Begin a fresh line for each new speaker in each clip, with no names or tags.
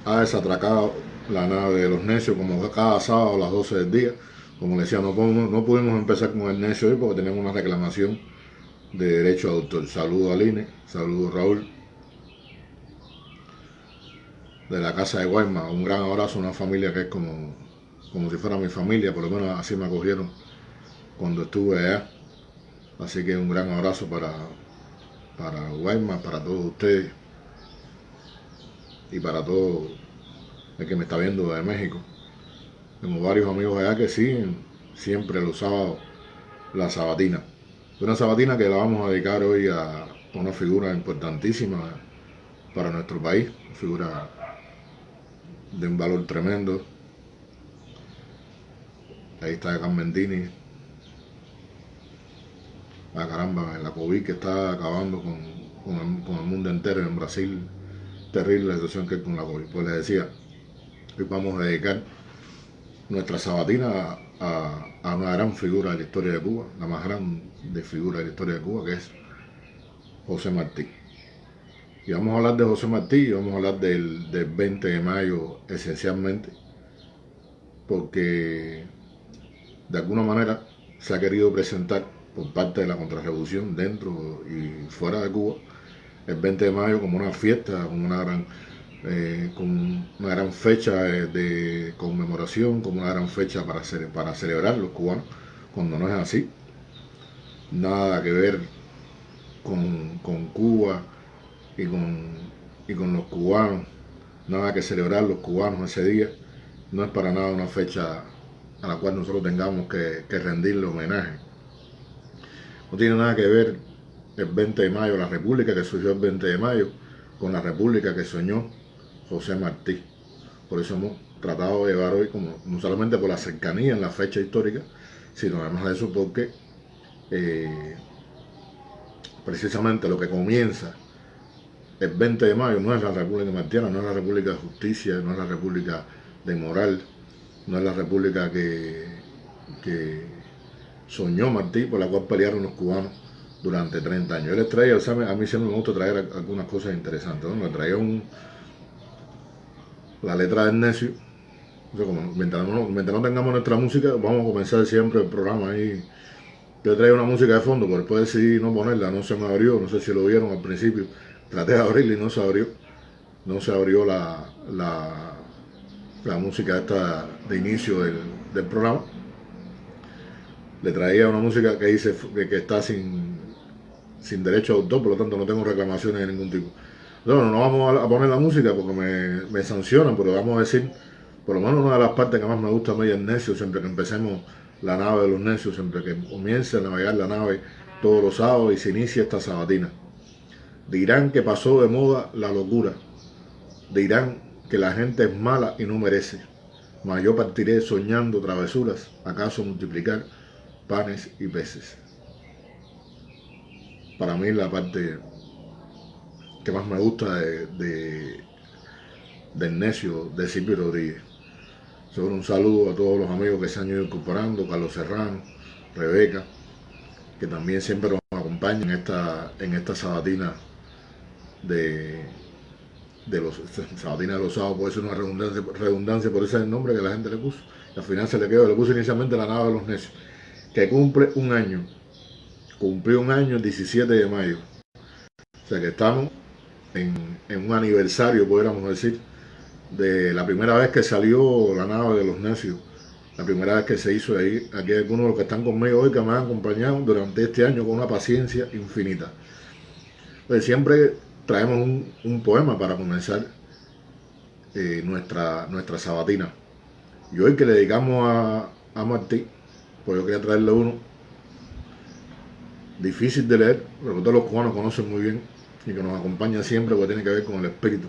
ha desatracado la nave de los necios como cada sábado a las 12 del día. Como le decía, no pudimos empezar con el necio hoy porque tenemos una reclamación de derecho de autor. Saludo a Aline, saludo a Raúl de la casa de Guayma. Un gran abrazo a una familia que es como si fuera mi familia, por lo menos así me acogieron cuando estuve allá. Así que un gran abrazo para Guayma, para todos ustedes y para todo el que me está viendo de México. Tengo varios amigos allá que siguen siempre los sábados la sabatina. Una sabatina que la vamos a dedicar hoy a una figura importantísima para nuestro país, una figura de un valor tremendo. Ahí está Carmentini, caramba, la COVID que está acabando con el mundo entero en Brasil. Terrible la situación que hay con la COVID. Pues les decía, hoy vamos a dedicar nuestra sabatina a una gran figura de la historia de Cuba, la más grande figura de la historia de Cuba, que es José Martí. Y vamos a hablar de José Martí y vamos a hablar del 20 de mayo esencialmente, porque de alguna manera se ha querido presentar por parte de la contrarrevolución dentro y fuera de Cuba el 20 de mayo como una fiesta, con una gran fecha de conmemoración, como una gran fecha para celebrar los cubanos, cuando no es así. Nada que ver con Cuba y con los cubanos, nada que celebrar los cubanos ese día. No es para nada una fecha a la cual nosotros tengamos que rendirle homenaje. No tiene nada que ver el 20 de mayo, la república que surgió el 20 de mayo, con la república que soñó José Martí. Por eso hemos tratado de llevar hoy, como no solamente por la cercanía en la fecha histórica, sino además de eso porque precisamente lo que comienza el 20 de mayo no es la República Martiana, no es la República de Justicia, no es la República de Moral, no es la República que soñó Martí, por la cual pelearon los cubanos durante 30 años. Él les traía, o sea, a mí siempre me gusta traer algunas cosas interesantes, ¿no? Me traía la letra del necio. O sea, mientras no tengamos nuestra música, vamos a comenzar siempre el programa ahí. Yo traía una música de fondo, pero después decidí no ponerla, no se me abrió, no sé si lo vieron al principio. Traté de abrirla y no se abrió. No se abrió la música esta de inicio del programa. Le traía una música que dice que está sin derecho a autor, por lo tanto no tengo reclamaciones de ningún tipo. No vamos a poner la música porque me sancionan, pero vamos a decir, por lo menos una de las partes que más me gusta a mí es el necio, siempre que empecemos la nave de los necios, siempre que comience a navegar la nave todos los sábados y se inicia esta sabatina. Dirán que pasó de moda la locura, dirán que la gente es mala y no merece, mas yo partiré soñando travesuras, acaso multiplicar panes y peces. Para mí la parte que más me gusta del necio de Silvio Rodríguez. Sobre un saludo a todos los amigos que se han ido incorporando, Carlos Serrano, Rebeca, que también siempre nos acompañan en esta sabatina de los sabatina de los sábados. Puede ser una redundancia, por ese es el nombre que la gente le puso. Y al final se le quedó, le puso inicialmente la nave de los necios, que cumple un año. Cumplió un año el 17 de mayo. O sea que estamos en un aniversario, podríamos decir, de la primera vez que salió la nave de los necios, la primera vez que se hizo ahí. Aquí hay algunos de los que están conmigo hoy que me han acompañado durante este año con una paciencia infinita. Pues siempre traemos un poema para comenzar nuestra sabatina. Y hoy que le dedicamos a Martí, pues yo quería traerle uno difícil de leer, pero que todos los cubanos conocen muy bien y que nos acompaña siempre porque tiene que ver con el espíritu,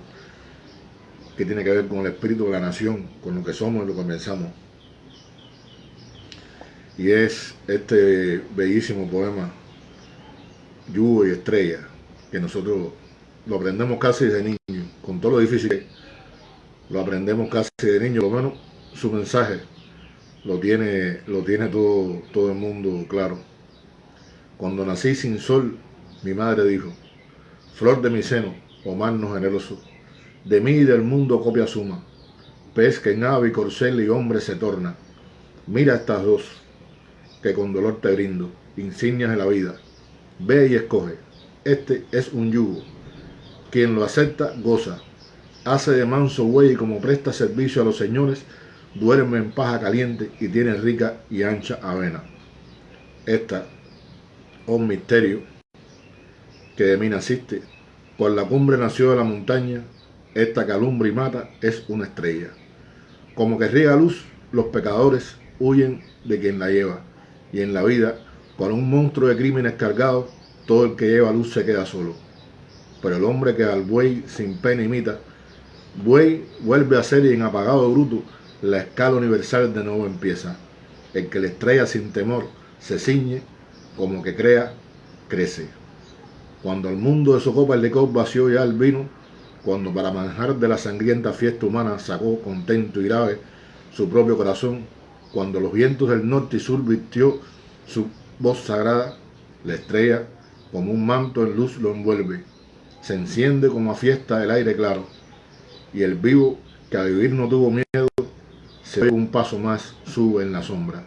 que tiene que ver con el espíritu de la nación, con lo que somos y lo que pensamos. Y es este bellísimo poema, Lluvia y Estrella, que nosotros lo aprendemos casi de niño, con todo lo difícil que es, lo aprendemos casi de niño, por lo menos su mensaje lo tiene todo el mundo claro. Cuando nací sin sol, mi madre dijo, flor de mi seno, oh mar no generoso, de mí y del mundo copia suma, pez que en ave y corcel y hombre se torna. Mira estas dos, que con dolor te brindo, insignias de la vida. Ve y escoge, este es un yugo, quien lo acepta goza, hace de manso buey y como presta servicio a los señores, duerme en paja caliente y tiene rica y ancha avena. Esta, oh misterio, que de mí naciste, por la cumbre nació de la montaña, esta que alumbra y mata es una estrella. Como que riega luz, los pecadores huyen de quien la lleva, y en la vida, con un monstruo de crímenes cargados, todo el que lleva luz se queda solo. Pero el hombre que al buey sin pena imita, buey vuelve a ser y en apagado bruto, la escala universal de nuevo empieza. El que la estrella sin temor se ciñe, como que crea, crece. Cuando el mundo de su copa el licor vació ya el vino, cuando para manjar de la sangrienta fiesta humana sacó contento y grave su propio corazón, cuando los vientos del norte y sur vistió su voz sagrada, la estrella, como un manto en luz lo envuelve, se enciende como a fiesta el aire claro, y el vivo, que a vivir no tuvo miedo, se ve un paso más, sube en la sombra.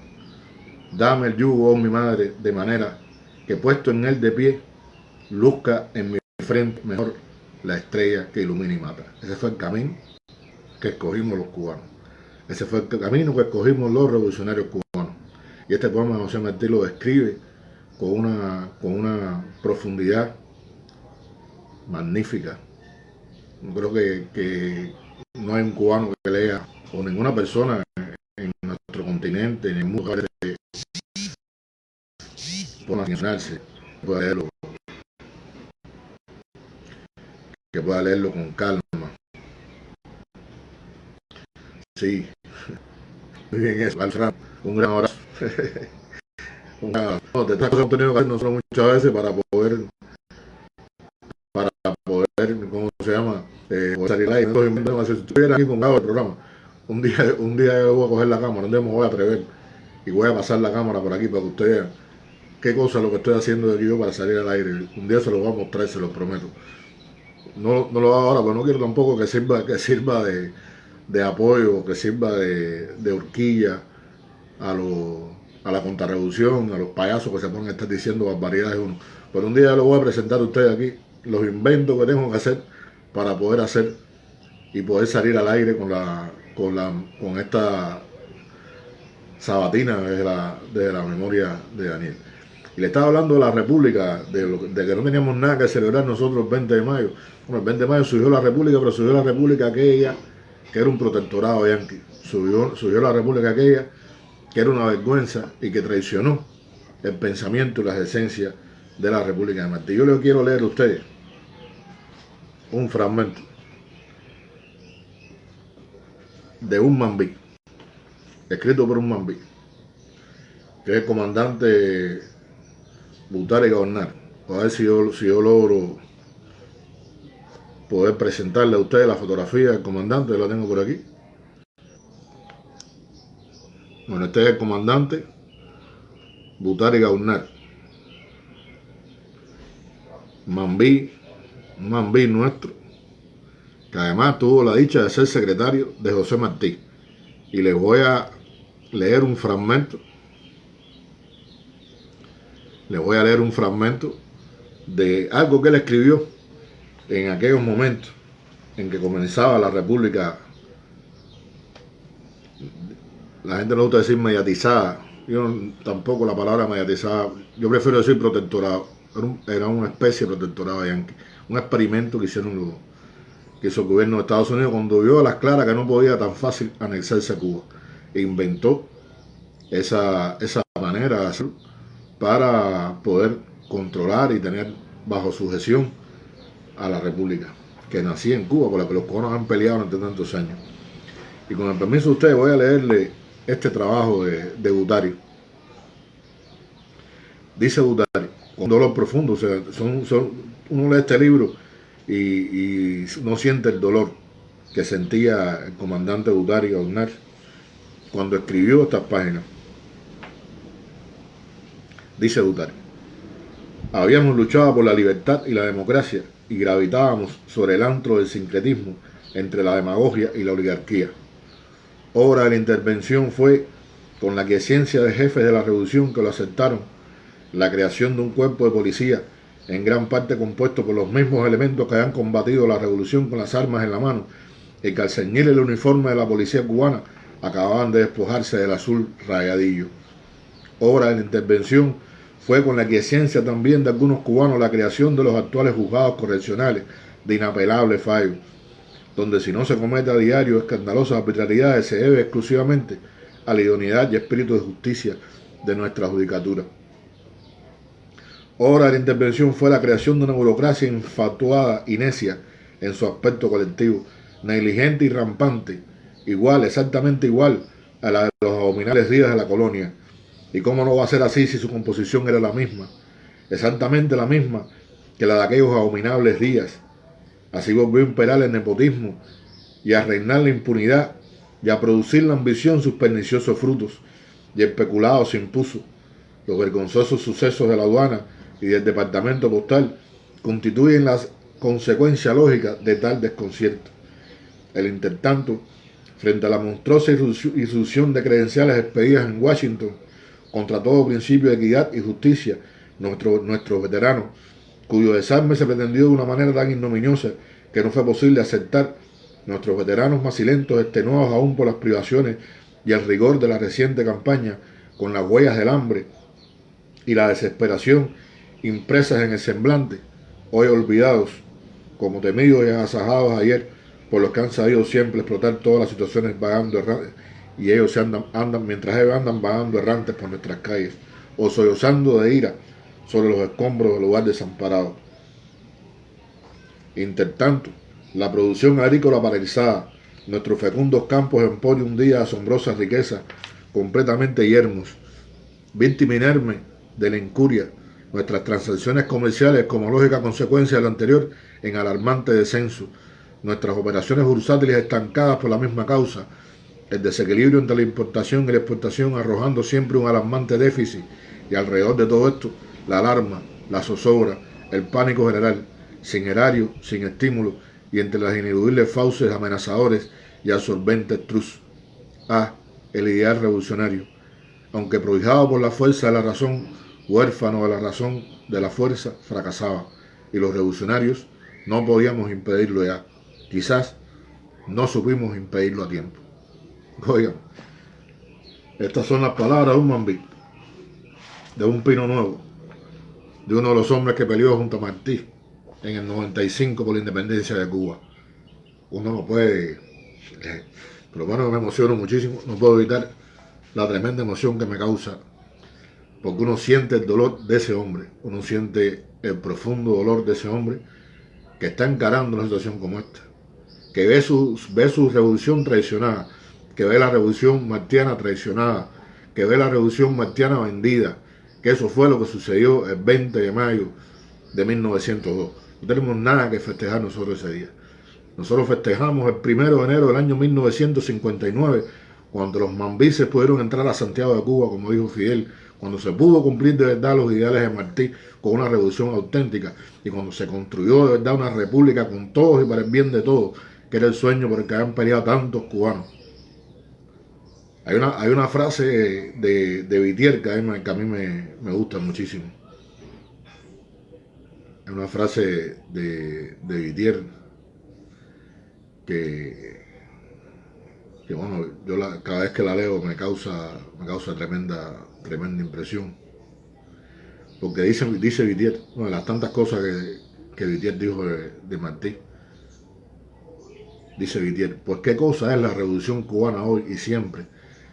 Dame el yugo, oh mi madre, de manera que puesto en él de pie, luzca en mi frente mejor la estrella que ilumina y mata. Ese fue el camino que escogimos los cubanos. Ese fue el camino que escogimos los revolucionarios cubanos. Y este poema de José Martí lo describe con una profundidad magnífica. Yo creo que no hay un cubano que lea, o ninguna persona en nuestro continente, en el mundo, por nacionarse, que pueda leerlo con calma. Sí, muy bien eso, Alfred, un gran abrazo. No, de estas cosas hemos tenido que hacer nosotros muchas veces para poder, ¿cómo se llama? Poder salir ahí. Si estuviera aquí con Gabo el programa, un día yo voy a coger la cámara, un día me voy a atrever y voy a pasar la cámara por aquí para que ustedes vean qué cosa es lo que estoy haciendo de aquí yo para salir al aire. Un día se lo voy a mostrar, se lo prometo. No lo hago ahora, pero no quiero tampoco que sirva de apoyo, que sirva de horquilla a la contrarrevolución, a los payasos que se ponen a estar diciendo barbaridades uno. Pero un día lo voy a presentar a ustedes aquí, los inventos que tengo que hacer para poder hacer y poder salir al aire con esta sabatina de la memoria de Daniel. Y le estaba hablando de la República, de que no teníamos nada que celebrar nosotros el 20 de mayo. Bueno, el 20 de mayo surgió la República, pero surgió la República aquella que era un protectorado yanqui. Surgió la República aquella que era una vergüenza y que traicionó el pensamiento y las esencias de la República de Martí. Yo les quiero leer a ustedes un fragmento de un mambí, escrito por un mambí, que es el comandante Butari Gaornar. A ver si yo logro poder presentarle a ustedes la fotografía del comandante, la tengo por aquí. Bueno, este es el comandante Butari Gaornar. Mambí, un mambí nuestro, que además tuvo la dicha de ser secretario de José Martí. Y les voy a leer un fragmento. Les voy a leer un fragmento de algo que él escribió en aquellos momentos en que comenzaba la República. La gente no gusta decir mediatizada. Yo tampoco la palabra mediatizada. Yo prefiero decir protectorado. Era una especie de protectorado yanqui. Un experimento que hizo el gobierno de Estados Unidos cuando vio a las claras que no podía tan fácil anexarse a Cuba. E inventó esa manera de hacerlo para poder controlar y tener bajo sujeción a la República que nacía en Cuba, por la que los cubanos han peleado durante tantos años. Y con el permiso de ustedes voy a leerle este trabajo de Butari. Dice Butari, con dolor profundo, o sea, uno lee este libro y no siente el dolor que sentía el comandante Butari Gaornar cuando escribió estas páginas. Dice Butari, habíamos luchado por la libertad y la democracia y gravitábamos sobre el antro del sincretismo entre la demagogia y la oligarquía. Obra de la intervención fue, con la aquiescencia de jefes de la revolución que lo aceptaron, la creación de un cuerpo de policía, en gran parte compuesto por los mismos elementos que habían combatido la revolución con las armas en la mano, y que al ceñir el uniforme de la policía cubana acababan de despojarse del azul rayadillo. Obra de la intervención fue, con la aquiescencia también de algunos cubanos, la creación de los actuales juzgados correccionales de inapelable fallo, donde si no se comete a diario escandalosas arbitrariedades se debe exclusivamente a la idoneidad y espíritu de justicia de nuestra judicatura. Obra de la intervención fue la creación de una burocracia infatuada y necia en su aspecto colectivo, negligente y rampante, igual, exactamente igual a la de los abominables días de la colonia. ¿Y cómo no va a ser así si su composición era la misma? Exactamente la misma que la de aquellos abominables días. Así volvió a imperar el nepotismo y a reinar la impunidad y a producir la ambición sus perniciosos frutos, y el peculado se impuso. Los vergonzosos sucesos de la aduana y del departamento postal constituyen la consecuencia lógica de tal desconcierto. El intertanto, frente a la monstruosa irrupción de credenciales expedidas en Washington contra todo principio de equidad y justicia, nuestros veteranos, cuyo desarme se pretendió de una manera tan ignominiosa que no fue posible aceptar, nuestros veteranos macilentos, extenuados aún por las privaciones y el rigor de la reciente campaña, con las huellas del hambre y la desesperación impresas en el semblante, hoy olvidados, como temidos y agasajados ayer por los que han sabido siempre explotar todas las situaciones vagando errantes, y ellos mientras ellos andan vagando errantes por nuestras calles, o sollozando de ira sobre los escombros del lugar desamparado. Intertanto, la producción agrícola paralizada, nuestros fecundos campos emponen un día de asombrosa riqueza, completamente yermos, víctima inerme de la incuria, nuestras transacciones comerciales como lógica consecuencia de lo anterior en alarmante descenso, nuestras operaciones bursátiles estancadas por la misma causa, el desequilibrio entre la importación y la exportación arrojando siempre un alarmante déficit, y alrededor de todo esto, la alarma, la zozobra, el pánico general, sin erario, sin estímulo, y entre las ineludibles fauces amenazadores y absorbentes truz. El ideal revolucionario, aunque prohijado por la fuerza de la razón, huérfano de la razón de la fuerza, fracasaba, y los revolucionarios no podíamos impedirlo ya. Quizás no supimos impedirlo a tiempo. Oigan, estas son las palabras de un Mambí, de un Pino Nuevo, de uno de los hombres que peleó junto a Martí en el 95 por la independencia de Cuba. Uno no puede, pero bueno, me emociono muchísimo, no puedo evitar la tremenda emoción que me causa, porque uno siente el dolor de ese hombre, uno siente el profundo dolor de ese hombre que está encarando una situación como esta, que ve su revolución traicionada, que ve la revolución martiana traicionada, que ve la revolución martiana vendida, que eso fue lo que sucedió el 20 de mayo de 1902. No tenemos nada que festejar nosotros ese día. Nosotros festejamos el 1 de enero del año 1959, cuando los mambises pudieron entrar a Santiago de Cuba, como dijo Fidel, cuando se pudo cumplir de verdad los ideales de Martí con una revolución auténtica, y cuando se construyó de verdad una república con todos y para el bien de todos, que era el sueño por el que habían peleado tantos cubanos. Hay una frase de Vitier que a mí me gusta muchísimo. Hay una frase de Vitier que bueno, cada vez que la leo me causa tremenda impresión. Porque dice Vitier, una de las tantas cosas que Vitier dijo de Martí. Dice Vitier, pues qué cosa es la revolución cubana hoy y siempre,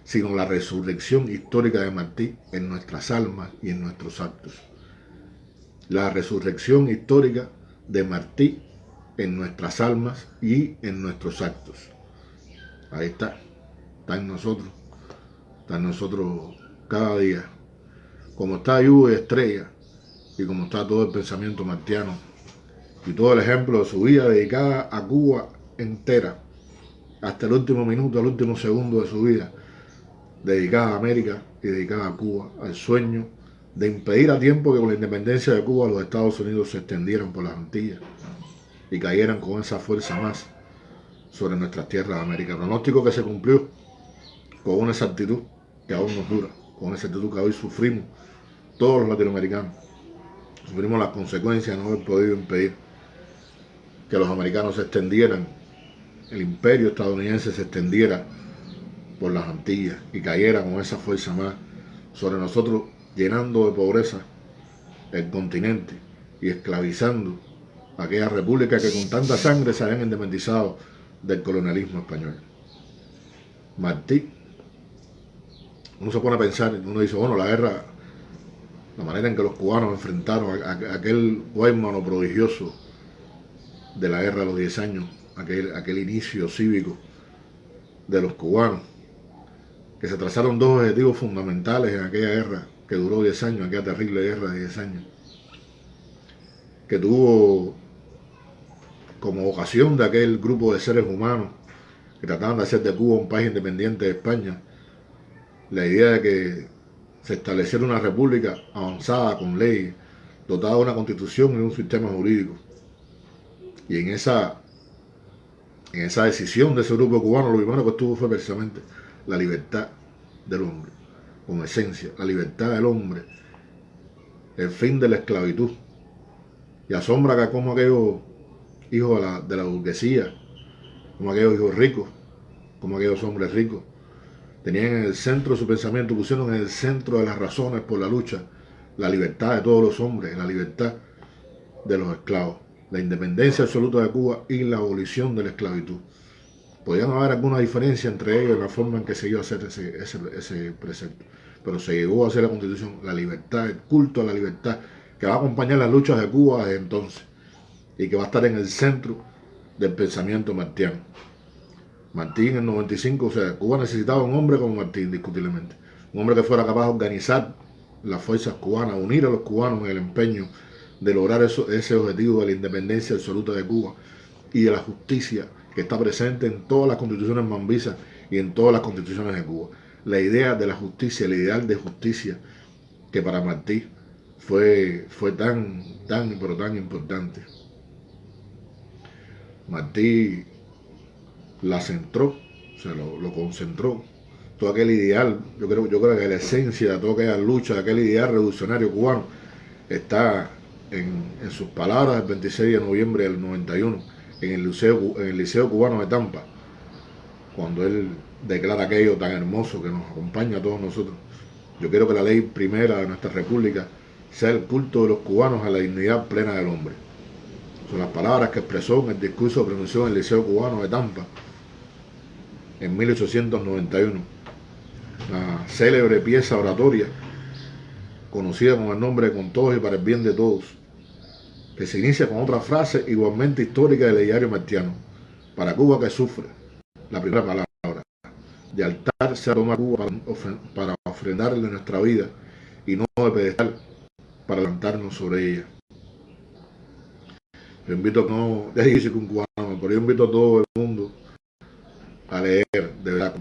sino la resurrección histórica de Martí en nuestras almas y en nuestros actos. La resurrección histórica de Martí en nuestras almas y en nuestros actos. Ahí está en nosotros cada día. Como está Lluvia Estrella y como está todo el pensamiento martiano y todo el ejemplo de su vida dedicada a Cuba entera, hasta el último minuto, el último segundo de su vida, dedicada a América y dedicada a Cuba, al sueño de impedir a tiempo que con la independencia de Cuba los Estados Unidos se extendieran por las Antillas y cayeran con esa fuerza más sobre nuestras tierras de América. Pronóstico que se cumplió con una exactitud que aún nos dura, con una exactitud que hoy sufrimos todos los latinoamericanos. Sufrimos las consecuencias de no haber podido impedir que los americanos se extendieran, el imperio estadounidense se extendiera por las Antillas y cayera con esa fuerza más sobre nosotros, llenando de pobreza el continente y esclavizando a aquellas repúblicas que con tanta sangre se habían independizado del colonialismo español. Martí, uno se pone a pensar, uno dice, bueno, la guerra, la manera en que los cubanos enfrentaron a aquel Guaymano prodigioso de la guerra de los 10 años, aquel inicio cívico de los cubanos, que se trazaron dos objetivos fundamentales en aquella guerra que duró 10 años, aquella terrible guerra de 10 años, que tuvo como vocación de aquel grupo de seres humanos que trataban de hacer de Cuba un país independiente de España, la idea de que se estableciera una república avanzada con leyes, dotada de una constitución y un sistema jurídico. Y en esa decisión de ese grupo cubano, lo primero que estuvo fue precisamente la libertad del hombre, con esencia, la libertad del hombre, el fin de la esclavitud. Y asombra que como aquellos hijos de la burguesía, como aquellos hijos ricos, como aquellos hombres ricos, tenían en el centro de su pensamiento, pusieron en el centro de las razones por la lucha, la libertad de todos los hombres, la libertad de los esclavos, la independencia absoluta de Cuba y la abolición de la esclavitud. Podían haber alguna diferencia entre ellos en la forma en que se iba a hacer ese precepto, pero se llegó a hacer la Constitución, la libertad, el culto a la libertad, que va a acompañar las luchas de Cuba desde entonces y que va a estar en el centro del pensamiento martiano. Martí en el 95, o sea, Cuba necesitaba un hombre como Martí, indiscutiblemente, un hombre que fuera capaz de organizar las fuerzas cubanas, unir a los cubanos en el empeño de lograr ese objetivo de la independencia absoluta de Cuba y de la justicia que está presente en todas las constituciones mambisas y en todas las constituciones de Cuba. La idea de la justicia, el ideal de justicia que para Martí fue tan importante. Martí la centró, o sea, lo concentró. Todo aquel ideal, yo creo que la esencia de toda aquella lucha, de aquel ideal revolucionario cubano, está en sus palabras del 26 de noviembre del 91, en el Liceo Cubano de Tampa, cuando él declara aquello tan hermoso que nos acompaña a todos nosotros. Yo quiero que la ley primera de nuestra república sea el culto de los cubanos a la dignidad plena del hombre. Son las palabras que expresó en el discurso que pronunció en el Liceo Cubano de Tampa en 1891. Una célebre pieza oratoria conocida con el nombre de Con todos y para el bien de todos, que se inicia con otra frase igualmente histórica del ideario martiano: para Cuba que sufre, la primera palabra, de altar se ha tomado Cuba para ofrendarle nuestra vida y no de pedestal para levantarnos sobre ella. Yo invito es difícil que un cubano, pero yo invito a todo el mundo a leer de verdad,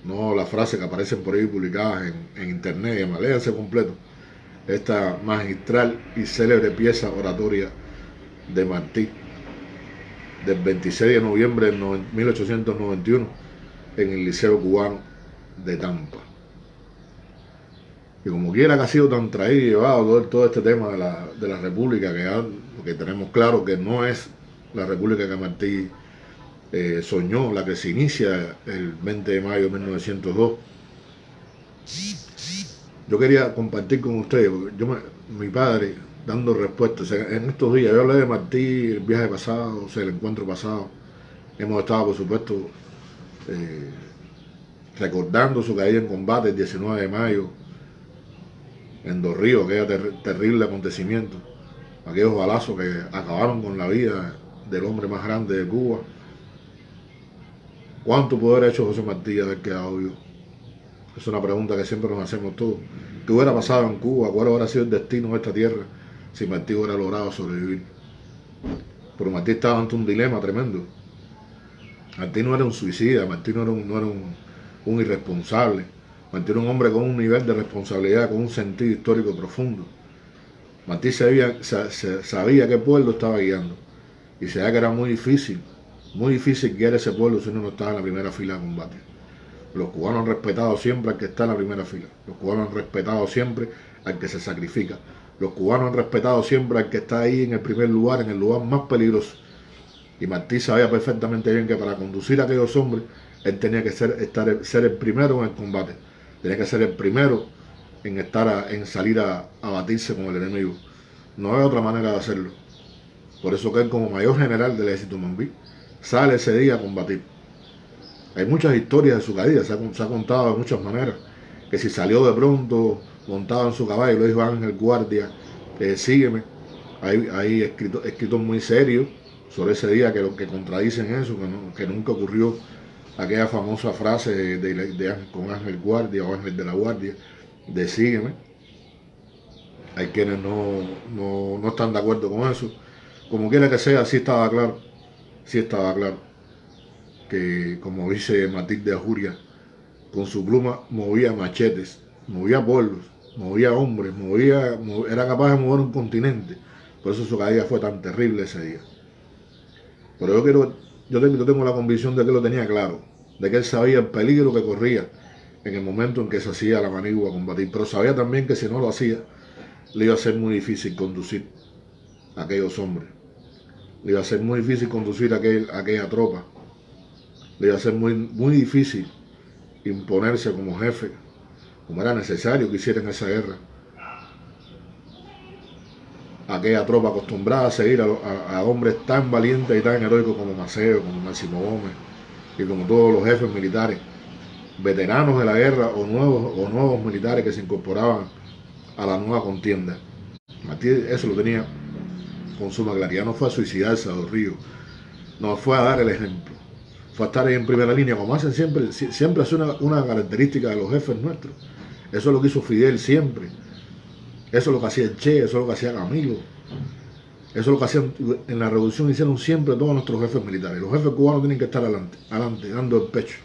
no las frases que aparecen por ahí publicadas en internet, léanse completo esta magistral y célebre pieza oratoria de Martí del 26 de noviembre de 1891 en el Liceo Cubano de Tampa. Y como quiera que ha sido tan traído y llevado todo este tema de la república, que tenemos claro que no es la república que Martí soñó, la que se inicia el 20 de mayo de 1902. Yo quería compartir con ustedes, porque mi padre, dando respuestas, o sea, en estos días, yo hablé de Martí, el viaje pasado, o sea, el encuentro pasado, hemos estado, por supuesto, recordando su caída en combate el 19 de mayo, en Dos Ríos, aquel terrible acontecimiento, aquellos balazos que acabaron con la vida del hombre más grande de Cuba. ¿Cuánto pudo haber hecho José Martí haber quedado vivo? Es una pregunta que siempre nos hacemos todos. ¿Qué hubiera pasado en Cuba? ¿Cuál hubiera sido el destino de esta tierra si Martí hubiera logrado sobrevivir? Pero Martí estaba ante un dilema tremendo. Martí no era un suicida, Martí no era un irresponsable. Martí era un hombre con un nivel de responsabilidad, con un sentido histórico profundo. Martí sabía qué pueblo estaba guiando y sabía que era muy difícil Muy difícil guiar ese pueblo si uno no está en la primera fila de combate. Los cubanos han respetado siempre al que está en la primera fila. Los cubanos han respetado siempre al que se sacrifica. Los cubanos han respetado siempre al que está ahí en el primer lugar, en el lugar más peligroso. Y Martí sabía perfectamente bien que para conducir a aquellos hombres, él tenía que ser el primero en el combate. Tenía que ser el primero en salir a batirse con el enemigo. No hay otra manera de hacerlo. Por eso que él, como mayor general del ejército Mambí, sale ese día a combatir. Hay muchas historias de su caída, se ha contado de muchas maneras. Que si salió de pronto montado en su caballo, lo dijo Ángel Guardia, sígueme. Hay escritos muy serios sobre ese día que contradicen eso, que nunca ocurrió aquella famosa frase con Ángel Guardia o Ángel de la Guardia, de sígueme. Hay quienes no están de acuerdo con eso. Como quiera que sea, sí estaba claro que, como dice Matilde Ajuria, con su pluma movía machetes, movía pueblos, movía hombres, era capaz de mover un continente. Por eso su caída fue tan terrible ese día. Pero yo tengo la convicción de que lo tenía claro, de que él sabía el peligro que corría en el momento en que se hacía la manigua a combatir, pero sabía también que si no lo hacía, le iba a ser muy difícil conducir a aquellos hombres, le iba a ser muy difícil conducir a aquella tropa, le iba a ser muy difícil imponerse como jefe, como era necesario que hiciera en esa guerra. Aquella tropa acostumbrada a seguir a hombres tan valientes y tan heroicos como Maceo, como Máximo Gómez y como todos los jefes militares, veteranos de la guerra o nuevos militares que se incorporaban a la nueva contienda. Martí eso lo tenía con suma claridad. No fue a suicidarse a Dos Ríos, no fue a dar el ejemplo, fue a estar ahí en primera línea, como hacen siempre es una característica de los jefes nuestros. Eso es lo que hizo Fidel siempre. Eso es lo que hacía el Che, eso es lo que hacía Camilo. Eso es lo que hacían en la revolución, hicieron siempre todos nuestros jefes militares. Los jefes cubanos tienen que estar adelante, dando el pecho.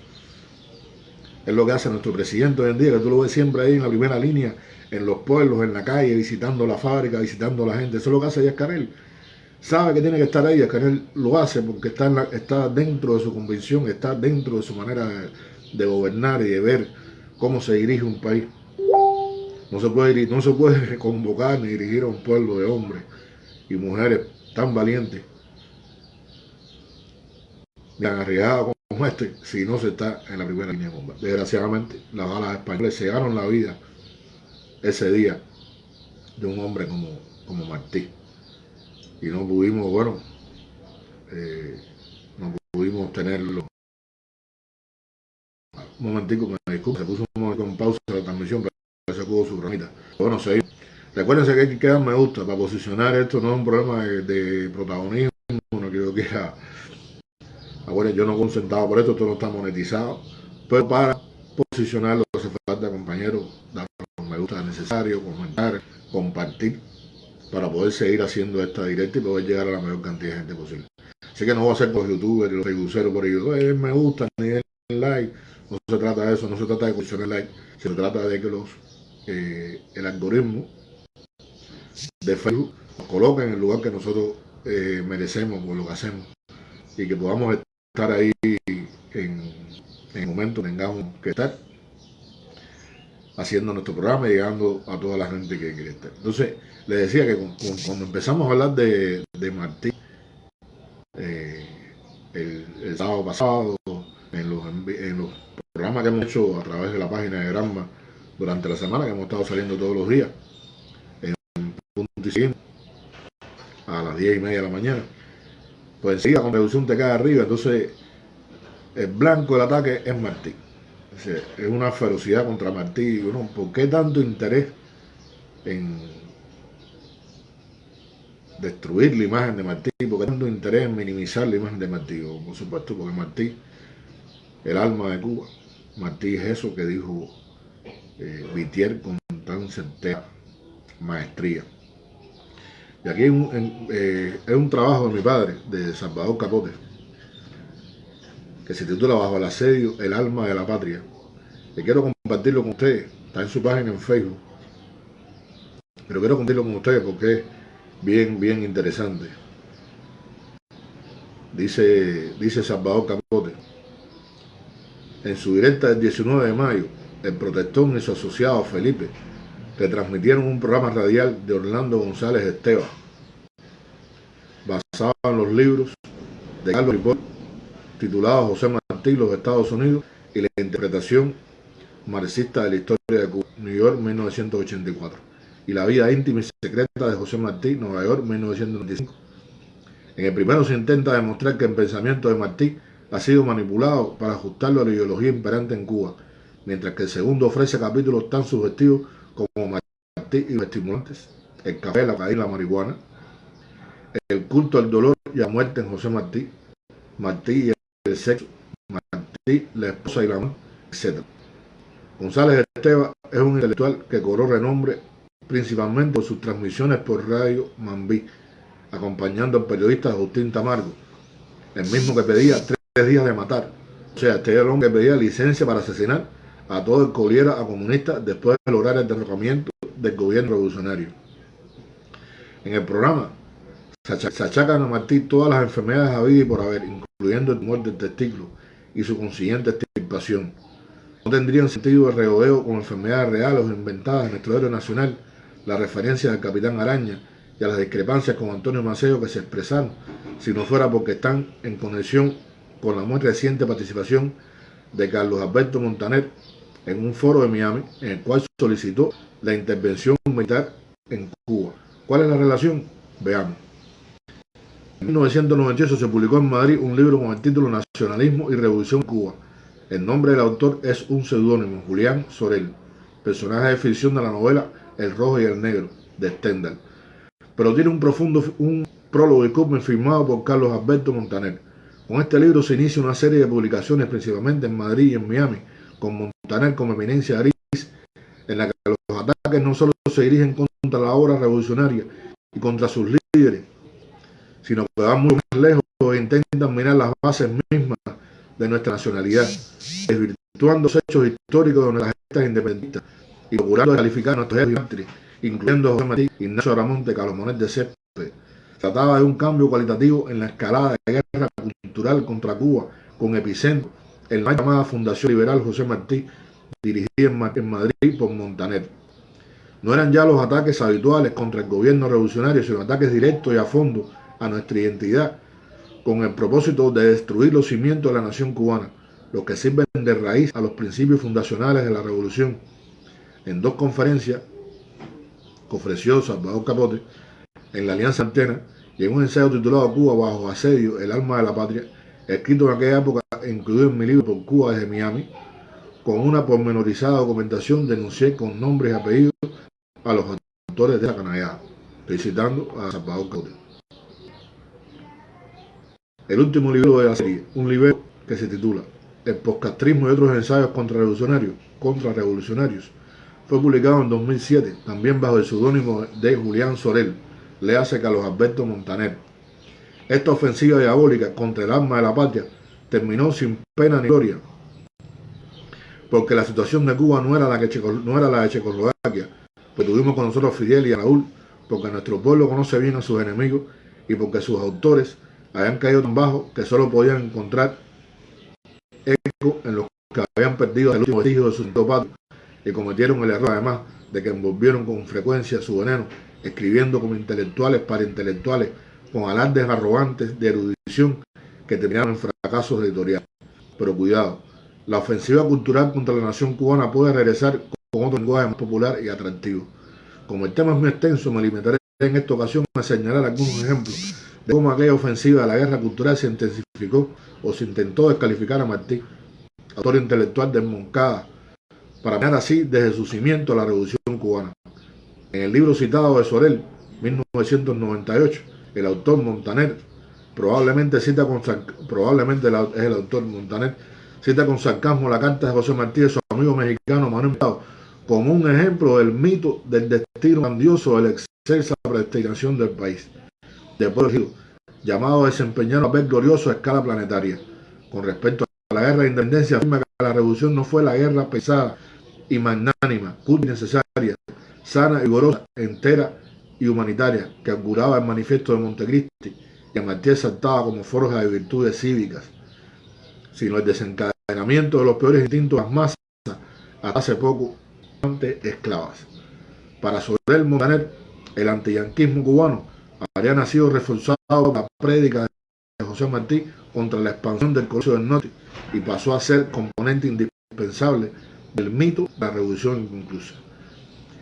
Es lo que hace nuestro presidente hoy en día, que tú lo ves siempre ahí en la primera línea, en los pueblos, en la calle, visitando la fábrica, visitando a la gente. Eso es lo que hace Díaz Canel. Sabe que tiene que estar ahí, Díaz Canel lo hace porque está dentro de su convicción, está dentro de su manera de gobernar y de ver cómo se dirige un país. No se puede convocar ni dirigir a un pueblo de hombres y mujeres tan valientes, tan arriesgadas como este, si no se está en la primera línea de combate. Desgraciadamente, las balas españolas cegaron la vida ese día de un hombre como Martí. Y no pudimos, no pudimos tenerlo. Un momentico, me disculpo, se puso un momento en pausa la transmisión, pero se pudo su ramita. Bueno, seguimos. Recuérdense que hay que dar me gusta para posicionar esto, no es un problema de protagonismo, no quiero que era. Bueno, yo no he un centavo por esto no está monetizado, pero para posicionarlo hace falta, compañeros, dar los me gusta necesario, comentar, compartir, para poder seguir haciendo esta directa y poder llegar a la mayor cantidad de gente posible. Así que no voy a hacer por los youtubers y los facebookeros por ellos, me gusta, ni el like, no se trata de eso, no se trata de posicionar like, se trata de que el algoritmo de Facebook nos coloque en el lugar que nosotros merecemos por lo que hacemos y que podamos estar ahí en el momento tengamos que estar haciendo nuestro programa y llegando a toda la gente que quiere estar. Entonces, les decía que cuando empezamos a hablar de Martí el sábado pasado, en los programas que hemos hecho a través de la página de Granma durante la semana, que hemos estado saliendo todos los días, en punto y siguiente, a las 10:30 de la mañana, pues enseguida con reducción te cae arriba. Entonces, el blanco del ataque es Martí. Es una ferocidad contra Martí. ¿Por qué tanto interés en destruir la imagen de Martí? ¿Por qué tanto interés en minimizar la imagen de Martí? Por supuesto, porque Martí, el alma de Cuba, Martí es eso que dijo Vitier con tan certera maestría. Y aquí es un trabajo de mi padre, de Salvador Capote, que se titula Bajo el asedio, el alma de la patria. Que quiero compartirlo con ustedes, está en su página en Facebook, pero quiero compartirlo con ustedes porque es bien interesante. dice Salvador Capote. En su directa del 19 de mayo, el protestón y su asociado Felipe retransmitieron un programa radial de Orlando González Esteban, basado en los libros de Carlos Ripoll, titulado José Martí, los Estados Unidos y la interpretación marxista de la historia de Cuba, New York, 1984, y la vida íntima y secreta de José Martí, Nueva York, 1995. En el primero se intenta demostrar que el pensamiento de Martí ha sido manipulado para ajustarlo a la ideología imperante en Cuba, mientras que el segundo ofrece capítulos tan sugestivos como Martí y los estimulantes, el café, la cocaína y la marihuana, el culto al dolor y a la muerte en José Martí, Martí y el sexo, Martí, la esposa y la mamá, etc. González Esteban es un intelectual que cobró renombre principalmente por sus transmisiones por Radio Mambí, acompañando al periodista Agustín Tamargo, el mismo que pedía 3 días de matar. O sea, este era el hombre que pedía licencia para asesinar a todo el que oliera a comunista después de lograr el derrocamiento del gobierno revolucionario. En el programa se achacan a Martí todas las enfermedades habidas y por haber, incluyendo el tumor del testículo y su consiguiente extirpación. No tendrían sentido el regodeo con enfermedades reales o inventadas en nuestro héroe nacional, la referencia del capitán Araña y a las discrepancias con Antonio Maceo que se expresaron, si no fuera porque están en conexión con la muy reciente participación de Carlos Alberto Montaner en un foro de Miami, en el cual solicitó la intervención militar en Cuba. ¿Cuál es la relación? Veamos. En 1998 se publicó en Madrid un libro con el título Nacionalismo y Revolución en Cuba. El nombre del autor es un seudónimo, Julián Sorel, personaje de ficción de la novela El Rojo y el Negro, de Stendhal. Pero tiene un prólogo y cupmen firmado por Carlos Alberto Montaner. Con este libro se inicia una serie de publicaciones, principalmente en Madrid y en Miami, con Montaner como eminencia de gris, en la que los ataques no solo se dirigen contra la obra revolucionaria y contra sus líderes, sino que van muy más lejos e intentan minar las bases mismas de nuestra nacionalidad, desvirtuando los hechos históricos de nuestras gestas independentistas y procurando descalificar a nuestros héroes, incluyendo José Martí, Ignacio Aramonte, Carlos Monet de Césped. Trataba de un cambio cualitativo en la escalada de guerra cultural contra Cuba, con epicentro en la llamada Fundación Liberal José Martí, dirigida en Madrid por Montaner. No eran ya los ataques habituales contra el gobierno revolucionario, sino ataques directos y a fondo a nuestra identidad, con el propósito de destruir los cimientos de la nación cubana, los que sirven de raíz a los principios fundacionales de la revolución. En 2 conferencias que ofreció Salvador Capote, en la Alianza Antena, y en un ensayo titulado Cuba bajo asedio, el alma de la patria, escrito en aquella época, incluido en mi libro Por Cuba desde Miami, con una pormenorizada documentación denuncié con nombres y apellidos a los autores de la canallada. Estoy citando a Salvador Capote. El último libro de la serie, un libro que se titula El postcastrismo y otros ensayos contrarrevolucionarios, fue publicado en 2007, también bajo el seudónimo de Julián Sorel, léase Carlos Alberto Montaner. Esta ofensiva diabólica contra el alma de la patria terminó sin pena ni gloria, porque la situación de Cuba no era la de Checoslovaquia, pues tuvimos con nosotros a Fidel y a Raúl, porque nuestro pueblo conoce bien a sus enemigos y porque sus autores habían caído tan bajo que solo podían encontrar eco en los que habían perdido el último vestigio de su patrio y cometieron el error además de que envolvieron con frecuencia su veneno, escribiendo como intelectuales para intelectuales, con alardes arrogantes de erudición que terminaron en fracasos editoriales. Pero cuidado, la ofensiva cultural contra la nación cubana puede regresar con otro lenguaje más popular y atractivo. Como el tema es muy extenso, me limitaré en esta ocasión a señalar algunos ejemplos de cómo aquella ofensiva de la guerra cultural se intensificó o se intentó descalificar a Martí, autor intelectual de Moncada, para mirar así desde su cimiento a la revolución cubana. En el libro citado de Sorel, 1998, el autor Montaner es el autor Montaner, cita con sarcasmo la carta de José Martí de su amigo mexicano Manuel Mercado como un ejemplo del mito del destino grandioso de la excelsa predestinación del país, del pueblo llamado a desempeñar un papel glorioso a escala planetaria. Con respecto a la guerra de independencia, afirma que la revolución no fue la guerra pesada y magnánima, justa y necesaria, sana y vigorosa, entera y humanitaria, que auguraba el manifiesto de Montecristi y a Martí exaltaba como forja de virtudes cívicas, sino el desencadenamiento de los peores instintos de las masas hasta hace poco esclavas. Para Soler Montaner, el antiyanquismo cubano habría nacido reforzado por la prédica de José Martí contra la expansión del Comercio del Norte y pasó a ser componente indispensable del mito de la revolución inconclusa.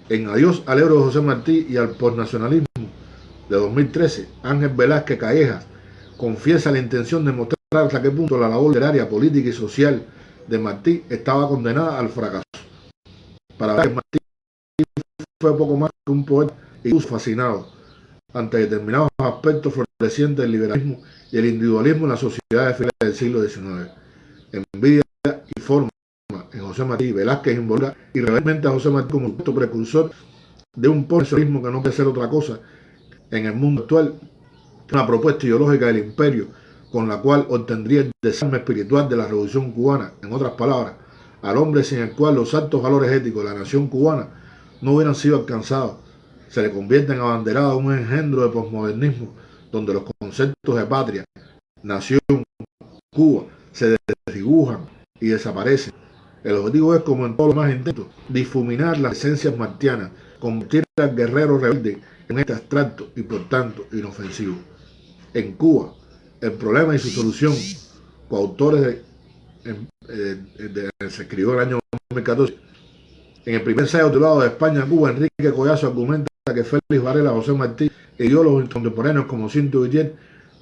En Adiós al Ebro de José Martí y al postnacionalismo de 2013, Ángel Velázquez Callejas confiesa la intención de mostrar hasta qué punto la labor literaria, política y social de Martí estaba condenada al fracaso. Para Velázquez, Martí fue poco más que un poeta y fascinado ante determinados aspectos florecientes del liberalismo y el individualismo en la sociedad de finales del siglo XIX. Envidia y forma en José Martí, Velázquez involucra irreverente a José Martí como precursor de un postnacionalismo que no puede ser otra cosa en el mundo actual, una propuesta ideológica del imperio con la cual obtendría el desarme espiritual de la revolución cubana, en otras palabras, al hombre sin el cual los altos valores éticos de la nación cubana no hubieran sido alcanzados. Se le convierte en abanderado un engendro de posmodernismo donde los conceptos de patria, nación, Cuba se desdibujan y desaparecen. El objetivo es, como en todos los más intentos, difuminar las esencias martianas, convertir al guerrero rebelde en este abstracto y por tanto inofensivo. En Cuba, el problema y su solución, coautores se escribió en el año 2014. En el primer ensayo titulado de España a Cuba, Enrique Collazo argumenta que Félix Varela, José Martí e ideólogos contemporáneos como Cinto Villiers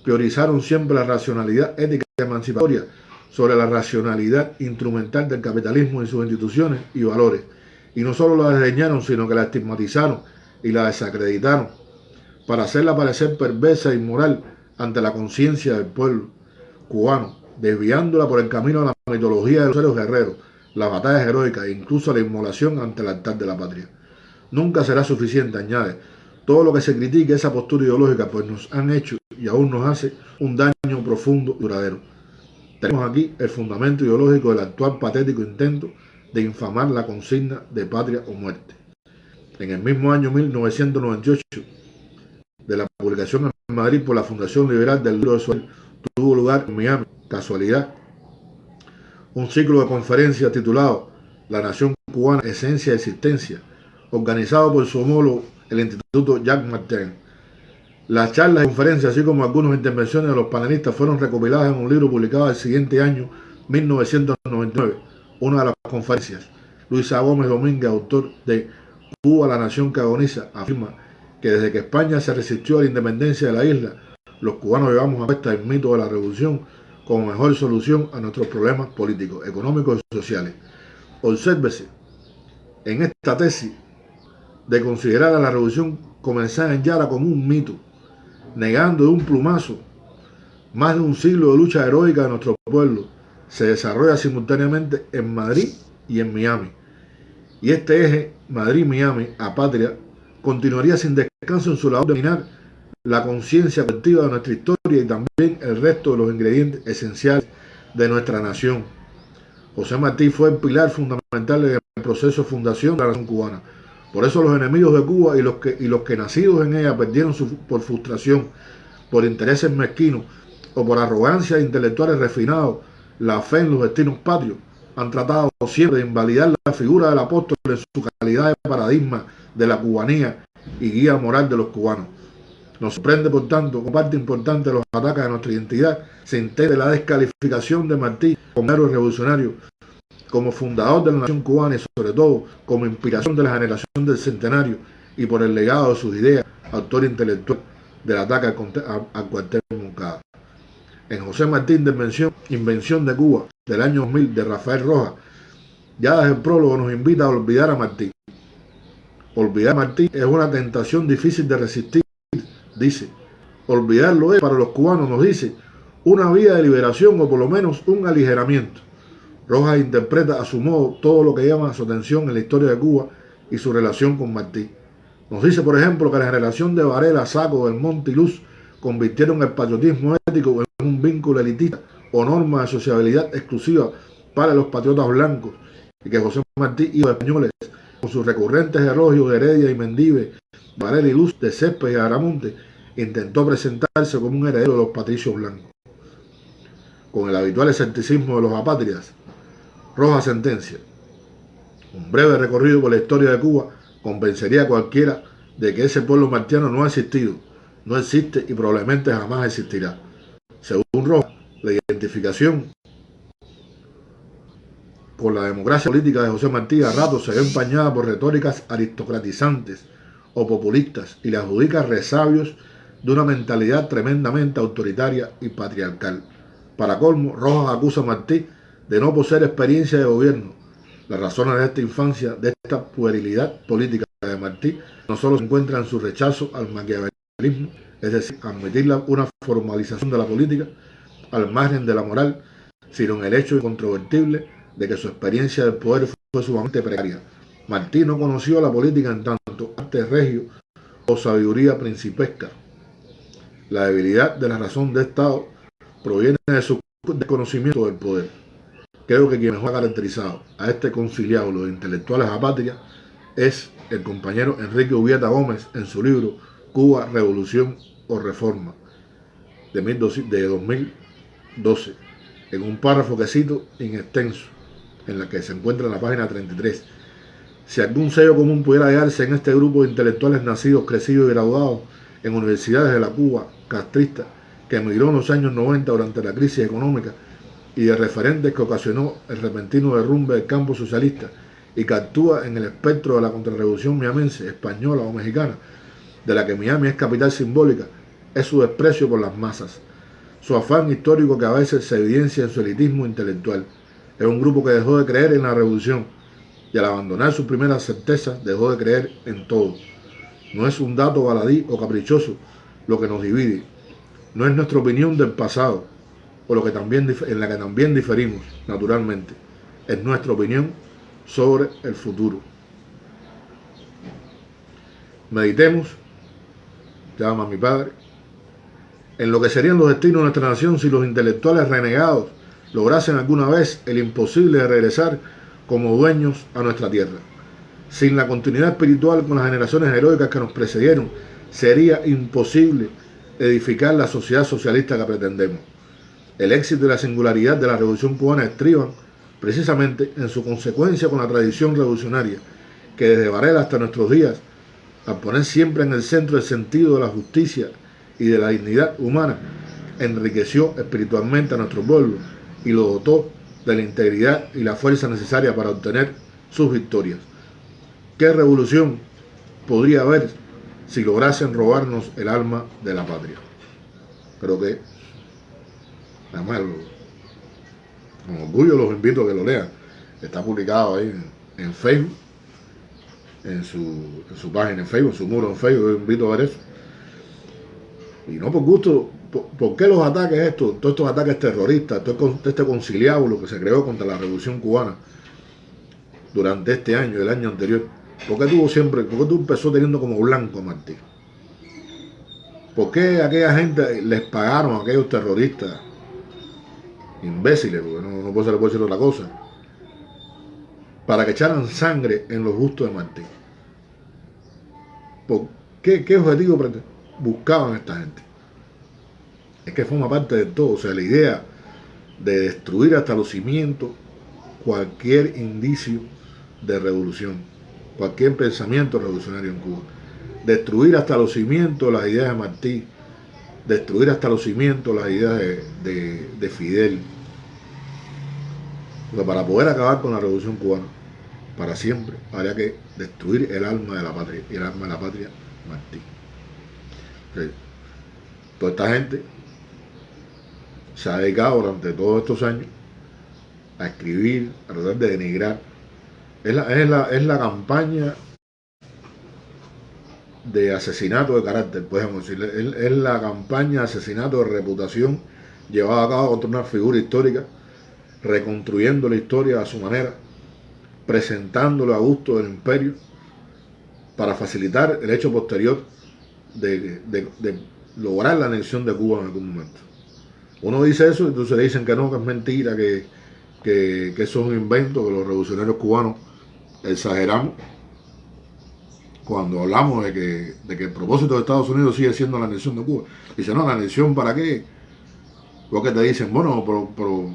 priorizaron siempre la racionalidad ética y emancipatoria sobre la racionalidad instrumental del capitalismo y sus instituciones y valores. Y no solo la desdeñaron, sino que la estigmatizaron y la desacreditaron para hacerla parecer perversa e inmoral ante la conciencia del pueblo cubano, desviándola por el camino de la mitología de los héroes guerreros, las batallas heroicas e incluso la inmolación ante el altar de la patria. Nunca será suficiente, añade, todo lo que se critique esa postura ideológica, pues nos han hecho y aún nos hace un daño profundo y duradero. Tenemos aquí el fundamento ideológico del actual patético intento de infamar la consigna de patria o muerte. En el mismo año 1998, de la publicación en Madrid por la Fundación Liberal del Libro de Soler, tuvo lugar en Miami, casualidad, un ciclo de conferencias titulado La Nación Cubana, Esencia y Existencia, organizado por su homólogo, el Instituto Jacques Martin. Las charlas y conferencias, así como algunas intervenciones de los panelistas, fueron recopiladas en un libro publicado el siguiente año, 1999. Una de las conferencias, Luisa Gómez Domínguez, autor de Cuba, la nación que agoniza, afirma que desde que España se resistió a la independencia de la isla, los cubanos llevamos a cuesta el mito de la revolución como mejor solución a nuestros problemas políticos, económicos y sociales. Obsérvese en esta tesis de considerar a la revolución comenzada en Yara como un mito, negando de un plumazo más de un siglo de lucha heroica de nuestro pueblo, se desarrolla simultáneamente en Madrid y en Miami. Y este eje Madrid-Miami a patria continuaría sin descanso en su labor de minar la conciencia colectiva de nuestra historia y también el resto de los ingredientes esenciales de nuestra nación. José Martí fue el pilar fundamental en el proceso de fundación de la nación cubana. Por eso los enemigos de Cuba y los que nacidos en ella perdieron por frustración, por intereses mezquinos o por arrogancia de intelectuales refinados, la fe en los destinos patrios, han tratado siempre de invalidar la figura del apóstol en su calidad de paradigma de la cubanía y guía moral de los cubanos. Nos sorprende, por tanto, como parte importante de los ataques a nuestra identidad se integre la descalificación de Martí como héroe revolucionario, como fundador de la nación cubana y sobre todo como inspiración de la generación del centenario y por el legado de sus ideas, autor intelectual del ataque al cuartel Moncada. En José Martí de Invención de Cuba, del año 2000, de Rafael Rojas, ya desde el prólogo nos invita a olvidar a Martí. Olvidar a Martí es una tentación difícil de resistir, dice. Olvidarlo es, para los cubanos, nos dice, una vía de liberación o por lo menos un aligeramiento. Rojas interpreta a su modo todo lo que llama su atención en la historia de Cuba y su relación con Martí. Nos dice, por ejemplo, que la generación de Varela, Saco, Del Monte y Luz convirtieron el patriotismo ético en un vínculo elitista o norma de sociabilidad exclusiva para los patriotas blancos y que José Martí y los españoles, con sus recurrentes elogios de Heredia y Mendive, Varela y Luz, de Céspedes y Aramonte, intentó presentarse como un heredero de los patricios blancos. Con el habitual escepticismo de los apátridas, Rojas sentencia: un breve recorrido por la historia de Cuba convencería a cualquiera de que ese pueblo martiano no ha existido, no existe y probablemente jamás existirá. Según Rojas, la identificación con la democracia política de José Martí a ratos se ve empañada por retóricas aristocratizantes o populistas y le adjudica resabios de una mentalidad tremendamente autoritaria y patriarcal. Para colmo, Rojas acusa a Martí de no poseer experiencia de gobierno. Las razones de esta infancia, de esta puerilidad política de Martí, no solo se encuentran en su rechazo al maquiavelismo, es decir, admitir una formalización de la política al margen de la moral, sino en el hecho incontrovertible de que su experiencia del poder fue sumamente precaria. Martí no conoció la política en tanto arte regio o sabiduría principesca. La debilidad de la razón de Estado proviene de su desconocimiento del poder. Creo que quien mejor ha caracterizado a este conciliábulo de intelectuales apátridas es el compañero Enrique Ubieta Gómez en su libro Cuba, Revolución o Reforma, de 2012, en un párrafo que cito inextenso, en la que se encuentra en la página 33. Si algún sello común pudiera hallarse en este grupo de intelectuales nacidos, crecidos y graduados en universidades de la Cuba castrista, que emigró en los años 90 durante la crisis económica, y de referentes que ocasionó el repentino derrumbe del campo socialista y que actúa en el espectro de la contrarrevolución miamense, española o mexicana, de la que Miami es capital simbólica, es su desprecio por las masas, su afán histórico que a veces se evidencia en su elitismo intelectual. Es un grupo que dejó de creer en la revolución y al abandonar sus primeras certezas dejó de creer en todo. No es un dato baladí o caprichoso lo que nos divide, no es nuestra opinión del pasado, o lo que también, en la que también diferimos, naturalmente, es nuestra opinión sobre el futuro. Meditemos, llama mi padre, en lo que serían los destinos de nuestra nación si los intelectuales renegados lograsen alguna vez el imposible de regresar como dueños a nuestra tierra. Sin la continuidad espiritual con las generaciones heroicas que nos precedieron, sería imposible edificar la sociedad socialista que pretendemos. El éxito y la singularidad de la revolución cubana estriban precisamente en su consecuencia con la tradición revolucionaria, que desde Varela hasta nuestros días, al poner siempre en el centro el sentido de la justicia y de la dignidad humana, enriqueció espiritualmente a nuestro pueblo y lo dotó de la integridad y la fuerza necesaria para obtener sus victorias. ¿Qué revolución podría haber si lograsen robarnos el alma de la patria? Creo que, además, con orgullo los invito a que lo lean. Está publicado ahí en Facebook, en su página en Facebook, en su muro en Facebook. Yo invito a ver eso. Y no por gusto. ¿Por qué los ataques estos, todos estos ataques terroristas, todo este conciliábulo que se creó contra la revolución cubana durante este año y el año anterior? ¿Por qué tú empezó teniendo como blanco a Martí? ¿Por qué aquella gente les pagaron a aquellos terroristas imbéciles, porque no se le puede decir otra cosa, para que echaran sangre en los bustos de Martí? ¿Por qué objetivo buscaban esta gente? Es que forma parte de todo, o sea, la idea de destruir hasta los cimientos cualquier indicio de revolución, cualquier pensamiento revolucionario en Cuba, destruir hasta los cimientos las ideas de Martí, destruir hasta los cimientos las ideas de Fidel. Porque para poder acabar con la revolución cubana para siempre habría que destruir el alma de la patria, y el alma de la patria, Martí. ¿Sí? Toda esta gente se ha dedicado durante todos estos años a escribir, a tratar de denigrar. Es la campaña de asesinato de carácter, podemos decir. Es la campaña de asesinato de reputación llevada a cabo contra una figura histórica, reconstruyendo la historia a su manera, presentándolo a gusto del imperio para facilitar el hecho posterior de lograr la anexión de Cuba en algún momento. Uno dice eso, entonces le dicen que no, que es mentira, que eso es un invento, que los revolucionarios cubanos exageramos. cuando hablamos de que el propósito de Estados Unidos sigue siendo la anexión de Cuba. Dice, no, ¿la anexión para qué? Porque te dicen, bueno, pero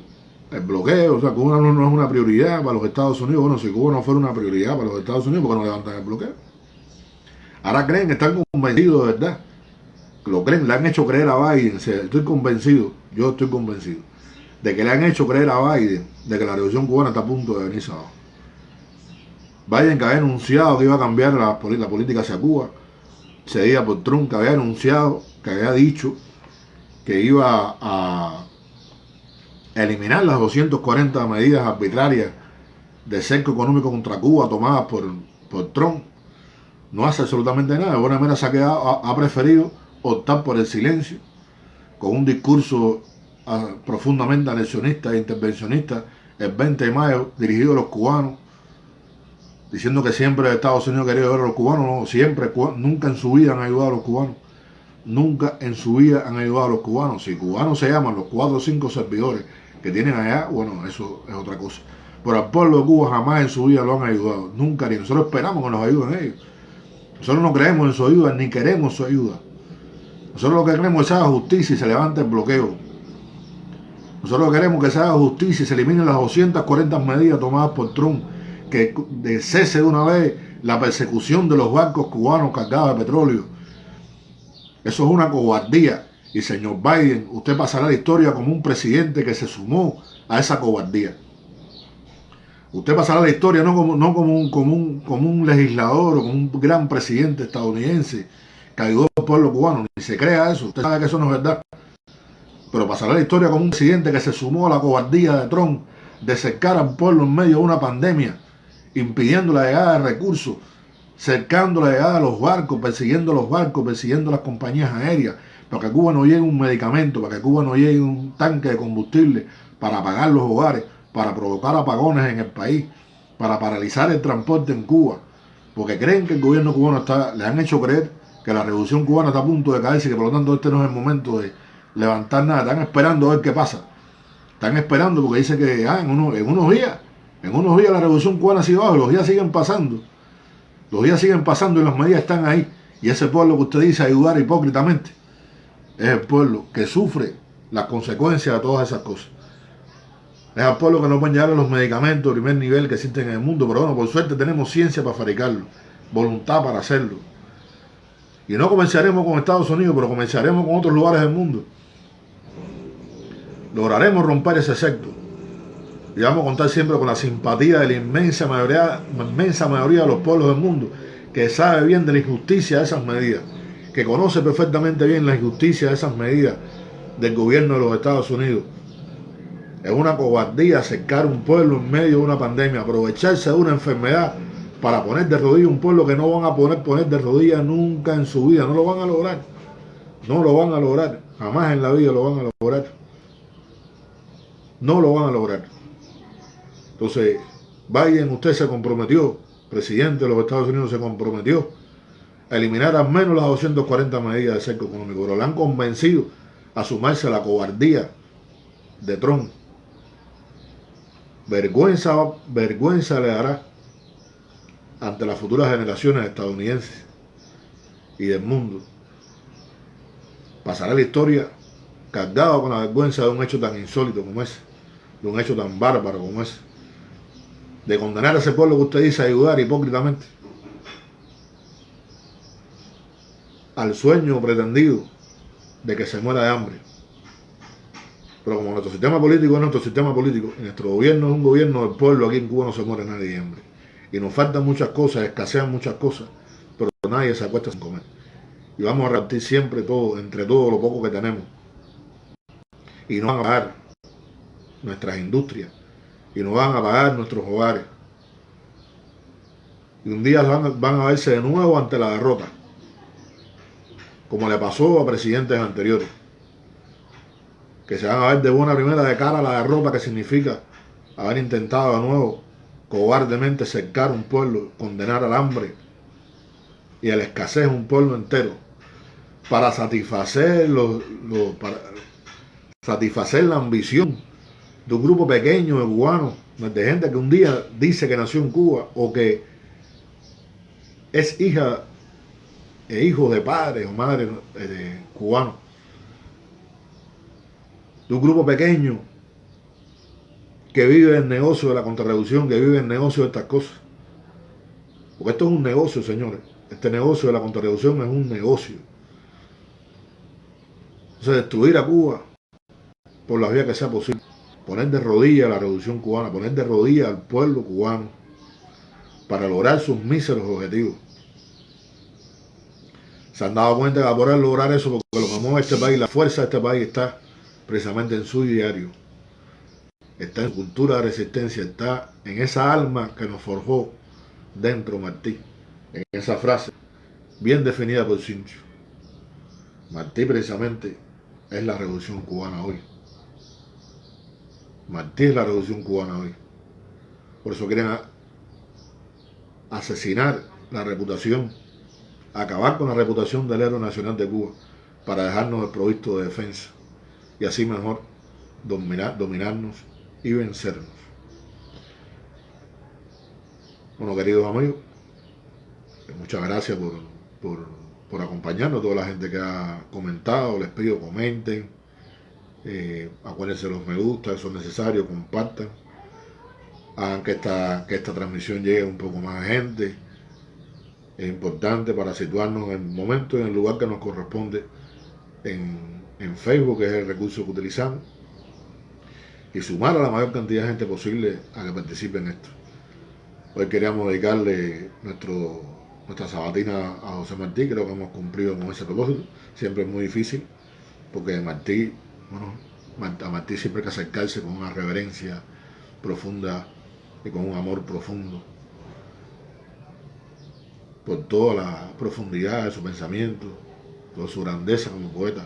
el bloqueo, o sea, Cuba no es una prioridad para los Estados Unidos. Bueno, si Cuba no fuera una prioridad para los Estados Unidos, ¿por qué no levantan el bloqueo? Ahora creen, están convencidos de verdad. Lo creen, le han hecho creer a Biden, estoy convencido, yo estoy convencido, de que le han hecho creer a Biden de que la revolución cubana está a punto de venirse abajo. Biden, que había anunciado que iba a cambiar la política hacia Cuba, seguida por Trump, que había anunciado, que había dicho que iba a eliminar las 240 medidas arbitrarias de cerco económico contra Cuba tomadas por Trump, no hace absolutamente nada. De buena manera se ha quedado, ha preferido optar por el silencio, con un discurso profundamente anexionista e intervencionista el 20 de mayo dirigido a los cubanos, diciendo que siempre Estados Unidos quería ayudar a los cubanos. No, siempre, nunca en su vida han ayudado a los cubanos. Nunca en su vida han ayudado a los cubanos. Si cubanos se llaman los 4 o 5 servidores que tienen allá, bueno, eso es otra cosa. Pero al pueblo de Cuba jamás en su vida lo han ayudado. Nunca, ni nosotros esperamos que nos ayuden ellos. Nosotros no creemos en su ayuda, ni queremos su ayuda. Nosotros lo que queremos es que se haga justicia y se levante el bloqueo. Nosotros queremos que se haga justicia y se eliminen las 240 medidas tomadas por Trump, que cese de una vez la persecución de los barcos cubanos cargados de petróleo. Eso es una cobardía. Y señor Biden, usted pasará a la historia como un presidente que se sumó a esa cobardía. Usted pasará a la historia no como un legislador o como un gran presidente estadounidense que ayudó al pueblo cubano. Ni se crea eso. Usted sabe que eso no es verdad. Pero pasará a la historia como un presidente que se sumó a la cobardía de Trump de cercar al pueblo en medio de una pandemia, impidiendo la llegada de recursos, cercando la llegada de los barcos, persiguiendo las compañías aéreas, para que a Cuba no llegue un medicamento, para que a Cuba no llegue un tanque de combustible para apagar los hogares, para provocar apagones en el país, para paralizar el transporte en Cuba, porque creen que el gobierno cubano le han hecho creer que la revolución cubana está a punto de caerse y que por lo tanto este no es el momento de levantar nada. Están esperando a ver qué pasa. Están esperando porque dice que en unos días la revolución cubana sigue abajo. Los días siguen pasando. Los días siguen pasando y las medidas están ahí. Y ese pueblo que usted dice ayudar hipócritamente es el pueblo que sufre las consecuencias de todas esas cosas. Es el pueblo que no pueden llegar a los medicamentos de primer nivel que existen en el mundo. Pero bueno, por suerte tenemos ciencia para fabricarlo, voluntad para hacerlo. Y no comenzaremos con Estados Unidos, pero comenzaremos con otros lugares del mundo. Lograremos romper ese sector. Y vamos a contar siempre con la simpatía de la inmensa mayoría de los pueblos del mundo, que sabe bien de la injusticia de esas medidas, que conoce perfectamente bien la injusticia de esas medidas del gobierno de los Estados Unidos. Es una cobardía acercar un pueblo en medio de una pandemia, aprovecharse de una enfermedad para poner de rodillas un pueblo que no van a poner de rodillas nunca en su vida. No lo van a lograr. No lo van a lograr. Jamás en la vida lo van a lograr. No lo van a lograr. Entonces, Biden, usted se comprometió, presidente de los Estados Unidos se comprometió a eliminar al menos las 240 medidas de cerco económico, pero le han convencido a sumarse a la cobardía de Trump. Vergüenza le dará ante las futuras generaciones estadounidenses y del mundo. Pasará la historia cargado con la vergüenza de un hecho tan insólito como ese, de un hecho tan bárbaro como ese, de condenar a ese pueblo que usted dice ayudar hipócritamente al sueño pretendido de que se muera de hambre. Pero como nuestro sistema político es nuestro sistema político, y nuestro gobierno es un gobierno del pueblo, aquí en Cuba no se muere nadie de hambre. Y nos faltan muchas cosas, escasean muchas cosas, pero nadie se acuesta sin comer. Y vamos a repartir siempre todo, entre todo lo poco que tenemos. Y nos van a pagar nuestras industrias, y nos van a pagar nuestros hogares. Y un día van a verse de nuevo ante la derrota, como le pasó a presidentes anteriores, que se van a ver de buena primera de cara a la derrota que significa haber intentado de nuevo cobardemente cercar un pueblo, condenar al hambre y a la escasez un pueblo entero, para satisfacer satisfacer la ambición de un grupo pequeño de cubanos, de gente que un día dice que nació en Cuba o que es hija e hijo de padres o madres cubanos, de un grupo pequeño que vive el negocio de la contrarrevolución, que vive el negocio de estas cosas. Porque esto es un negocio, señores. Este negocio de la contrarrevolución es un negocio. Entonces, destruir a Cuba por la vía que sea posible, poner de rodillas a la revolución cubana, poner de rodillas al pueblo cubano para lograr sus míseros objetivos. Se han dado cuenta que va a poder lograr eso porque lo que mueve este país, la fuerza de este país está precisamente en su diario, está en su cultura de resistencia, está en esa alma que nos forjó dentro Martí, en esa frase bien definida por Cincho. Martí precisamente es la revolución cubana hoy. Martí es la revolución cubana hoy. Por eso quieren asesinar la reputación, acabar con la reputación del héroe nacional de Cuba para dejarnos desprovisto de defensa y así mejor dominarnos y vencernos. Bueno, queridos amigos, muchas gracias por acompañarnos, a toda la gente que ha comentado. Les pido comenten, acuérdense los me gusta, eso es necesario, compartan, hagan que esta transmisión llegue a un poco más de gente. Es importante para situarnos en el momento y en el lugar que nos corresponde en Facebook, que es el recurso que utilizamos, y sumar a la mayor cantidad de gente posible a que participe en esto. Hoy queríamos dedicarle nuestra sabatina a José Martí. Creo que hemos cumplido con ese propósito. Siempre es muy difícil porque a Martí siempre hay que acercarse con una reverencia profunda y con un amor profundo por toda la profundidad de su pensamiento, por su grandeza como poeta,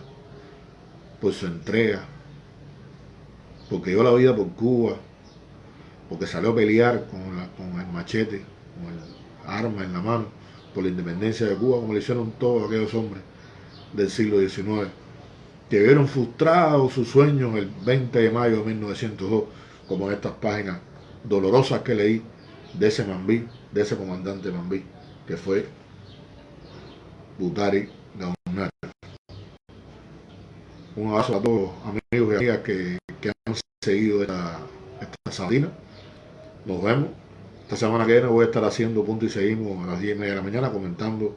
por su entrega, porque dio la vida por Cuba, porque salió a pelear con el machete, con el arma en la mano, por la independencia de Cuba, como le hicieron todos aquellos hombres del siglo XIX, que vieron frustrados sus sueños el 20 de mayo de 1902, como en estas páginas dolorosas que leí de ese Mambí, de ese comandante Mambí, que fue Butari Gaonal. Un abrazo a todos los amigos y amigas que han seguido esta sabatina. Nos vemos. Esta semana que viene voy a estar haciendo punto y seguimos a las 10:30 de la mañana comentando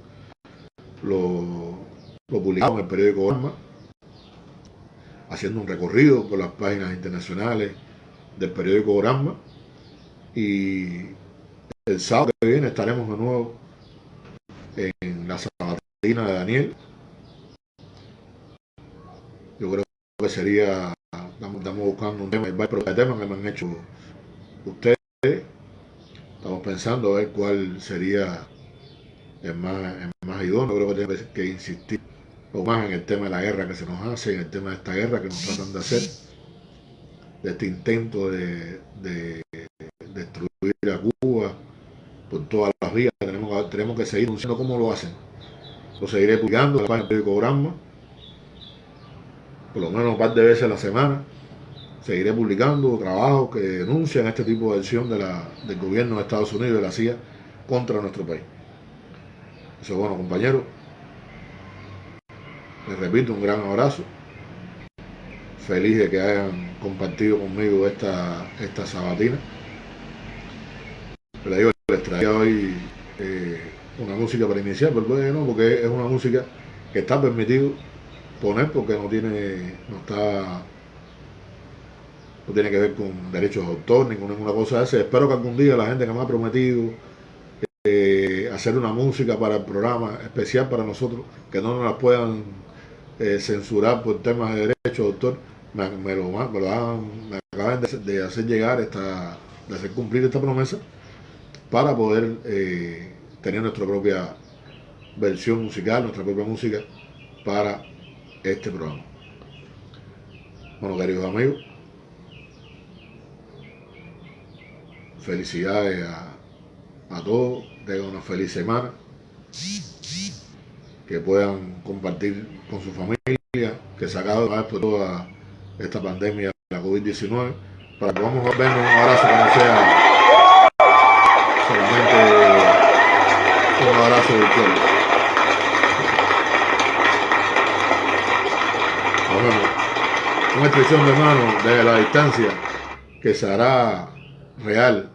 lo publicado en el periódico Gramma, haciendo un recorrido por las páginas internacionales del periódico Gramma, y el sábado que viene estaremos de nuevo en la sabatina de Daniel. Yo creo que sería, estamos buscando un tema, pero el tema que me han hecho ustedes. Estamos pensando a ver cuál sería el más idóneo. Creo que tenemos que insistir o más en el tema de la guerra que se nos hace, en el tema de esta guerra que nos tratan de hacer, de este intento de destruir a Cuba por todas las vías. Tenemos que seguir anunciando cómo lo hacen. Lo seguiré publicando en la página del periódico Gramma, por lo menos un par de veces a la semana. Seguiré publicando trabajos que denuncian este tipo de acción del gobierno de Estados Unidos y de la CIA contra nuestro país. Eso es bueno, compañeros. Les repito, un gran abrazo. Feliz de que hayan compartido conmigo esta sabatina. Pero digo, les traía hoy una música para iniciar, pero bueno, porque es una música que está permitido poner porque no tiene que ver con derechos de autor ni con ninguna cosa de esa. Espero que algún día la gente que me ha prometido hacer una música para el programa especial para nosotros, que no nos la puedan censurar por temas de derechos de autor, me acaban de hacer llegar de hacer cumplir esta promesa para poder tener nuestra propia versión musical, nuestra propia música para este programa. Bueno, queridos amigos, felicidades a todos, tengan una feliz semana, que puedan compartir con su familia, que se acabe por toda esta pandemia de la COVID-19, para que vamos a vernos un abrazo que no sea solamente un abrazo virtual. Nos vemos. Una expresión de mano desde la distancia que se hará real